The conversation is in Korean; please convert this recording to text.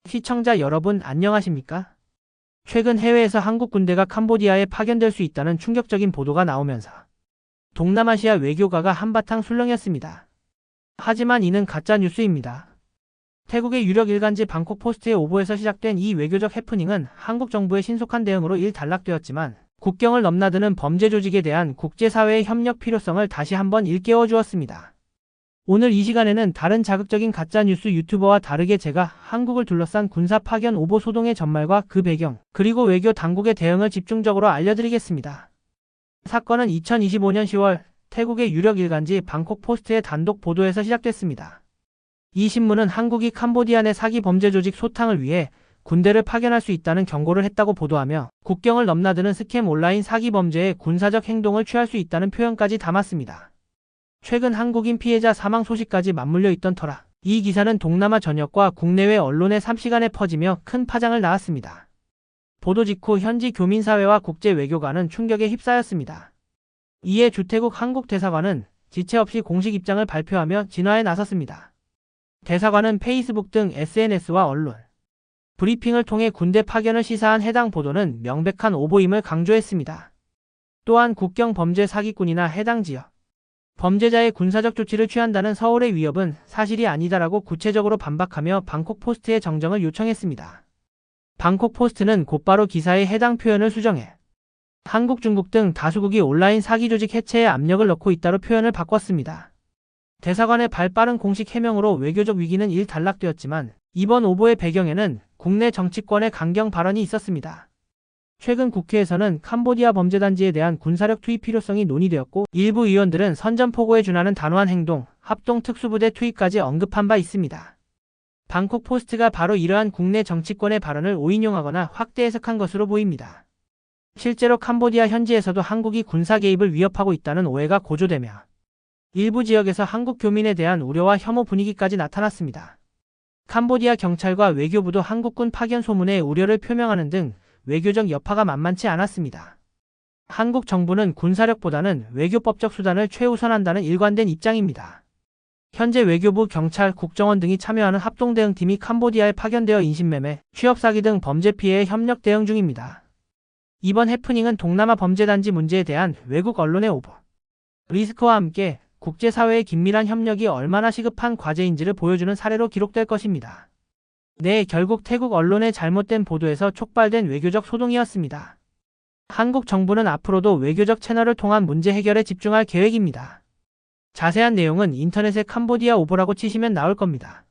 시청자 여러분 안녕하십니까? 최근 해외에서 한국 군대가 캄보디아에 파견될 수 있다는 충격적인 보도가 나오면서 동남아시아 외교가가 한바탕 술렁였습니다. 하지만 이는 가짜 뉴스입니다. 태국의 유력 일간지 방콕포스트의 오보에서 시작된 이 외교적 해프닝은 한국 정부의 신속한 대응으로 일단락되었지만 국경을 넘나드는 범죄 조직에 대한 국제사회의 협력 필요성을 다시 한번 일깨워 주었습니다. 오늘 이 시간에는 다른 자극적인 가짜뉴스 유튜버와 다르게 제가 한국을 둘러싼 군사 파견 오보 소동의 전말과 그 배경, 그리고 외교 당국의 대응을 집중적으로 알려드리겠습니다. 사건은 2025년 10월 태국의 유력 일간지 방콕포스트의 단독 보도에서 시작됐습니다. 이 신문은 한국이 캄보디아 내 사기 범죄 조직 소탕을 위해 군대를 파견할 수 있다는 경고를 했다고 보도하며 국경을 넘나드는 스캠 온라인 사기 범죄에 군사적 행동을 취할 수 있다는 표현까지 담았습니다. 최근 한국인 피해자 사망 소식까지 맞물려 있던 터라 이 기사는 동남아 전역과 국내외 언론에 3시간에 퍼지며 큰 파장을 낳았습니다. 보도 직후 현지 교민사회와 국제외교관은 충격에 휩싸였습니다. 이에 주태국 한국 대사관은 지체 없이 공식 입장을 발표하며 진화에 나섰습니다. 대사관은 페이스북 등 SNS와 언론, 브리핑을 통해 군대 파견을 시사한 해당 보도는 명백한 오보임을 강조했습니다. 또한 국경 범죄 사기꾼이나 해당 지역 범죄자의 군사적 조치를 취한다는 서울의 위협은 사실이 아니다라고 구체적으로 반박하며 방콕포스트의 정정을 요청했습니다. 방콕포스트는 곧바로 기사에 해당 표현을 수정해 한국, 중국 등 다수국이 온라인 사기 조직 해체에 압력을 넣고 있다로 표현을 바꿨습니다. 대사관의 발빠른 공식 해명으로 외교적 위기는 일단락되었지만 이번 오보의 배경에는 국내 정치권의 강경 발언이 있었습니다. 최근 국회에서는 캄보디아 범죄단지에 대한 군사력 투입 필요성이 논의되었고 일부 의원들은 선전포고에 준하는 단호한 행동, 합동특수부대 투입까지 언급한 바 있습니다. 방콕포스트가 바로 이러한 국내 정치권의 발언을 오인용하거나 확대 해석한 것으로 보입니다. 실제로 캄보디아 현지에서도 한국이 군사 개입을 위협하고 있다는 오해가 고조되며 일부 지역에서 한국 교민에 대한 우려와 혐오 분위기까지 나타났습니다. 캄보디아 경찰과 외교부도 한국군 파견 소문에 우려를 표명하는 등 외교적 여파가 만만치 않았습니다. 한국 정부는 군사력보다는 외교법적 수단을 최우선한다는 일관된 입장입니다. 현재 외교부, 경찰, 국정원 등이 참여하는 합동대응팀이 캄보디아에 파견되어 인신매매, 취업사기 등 범죄 피해에 협력 대응 중입니다. 이번 해프닝은 동남아 범죄단지 문제에 대한 외국 언론의 오보, 리스크와 함께 국제사회의 긴밀한 협력이 얼마나 시급한 과제인지를 보여주는 사례로 기록될 것입니다. 네, 결국 태국 언론의 잘못된 보도에서 촉발된 외교적 소동이었습니다. 한국 정부는 앞으로도 외교적 채널을 통한 문제 해결에 집중할 계획입니다. 자세한 내용은 인터넷에 캄보디아 오보라고 치시면 나올 겁니다.